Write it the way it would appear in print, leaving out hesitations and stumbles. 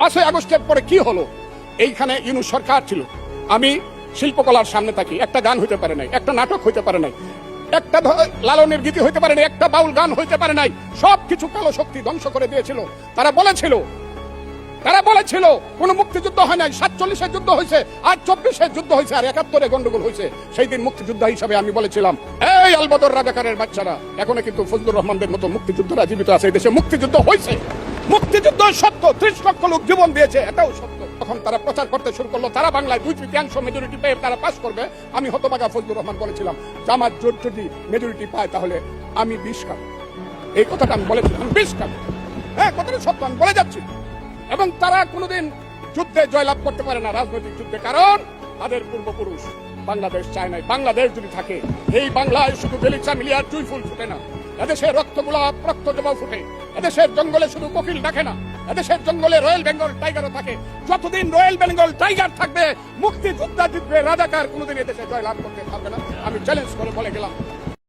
5ই আগস্টের পরে কি হলো? এইখানে ইউনূস সরকার ছিল, আমি শিল্পকলার সামনে থাকি, একটা গান হইতে পারে নাই, একটা নাটক হইতে পারে নাই, একটা লালনের গীতি হইতে পারে নাই, একটা বাউল গান হইতে পারে নাই। সবকিছু কালো শক্তি ধ্বংস করে দিয়েছিল। তারা বলেছিল কোন মুক্তিযুদ্ধ হয় নাই, 47-এর যুদ্ধ হয়েছে, আর 24-এর যুদ্ধ হয়েছে, আর 71-এ গন্ডগোল হয়েছে। সেই দিন মুক্তিযোদ্ধা হিসাবে আমি বলেছিলাম, এই আলবদর রাজাকারের বাচ্চারা, এখনো কিন্তু ফজলুর রহমানদের মতো মুক্তিযোদ্ধারা জীবিত আছে। এই দেশে মুক্তিযুদ্ধ হয়েছে, মুক্তিযুদ্ধ সত্য, 30 লক্ষ লোক জীবন দিয়েছে, এটাও সত্য। তখন তারা প্রচার করতে শুরু করলো, তারা বাংলায় 2/3 মেজরিটি পেয়ে তারা পাস করবে। আমি হতভাগা ফজলুর রহমান বলেছিলাম, জামাত জোট যদি মেজরিটি পায় তাহলে আমি 20 খাবো। এই কথাটা আমি বলেছিলাম, 20 খাবো। হ্যাঁ, কথাটা সত্য, আমি বলে যাচ্ছি। এবং তারা কোনোদিন যুদ্ধে জয়লাভ করতে পারে না, রাজনৈতিক যুদ্ধে, কারণ তাদের পূর্বপুরুষ বাংলাদেশ চায় নাই। বাংলাদেশ যদি থাকে, এই বাংলায় শুধু বেলিচা মিলিয়ার জুই ফুল ফুটে না, এদেশের রক্তগোলাপ রক্ত জবা ফুটে। এদেশের জঙ্গলে শুধু কোকিল ডাকে না, এদেশের জঙ্গলে রয়্যাল বেঙ্গল টাইগারও থাকে। যতদিন রয়্যাল বেঙ্গল টাইগার থাকবে, মুক্তিযোদ্ধা জিতবে, রাজাকার কোনোদিন এদেশে জয়লাভ করতে পারবে না। আমি চ্যালেঞ্জ করে বলে গেলাম।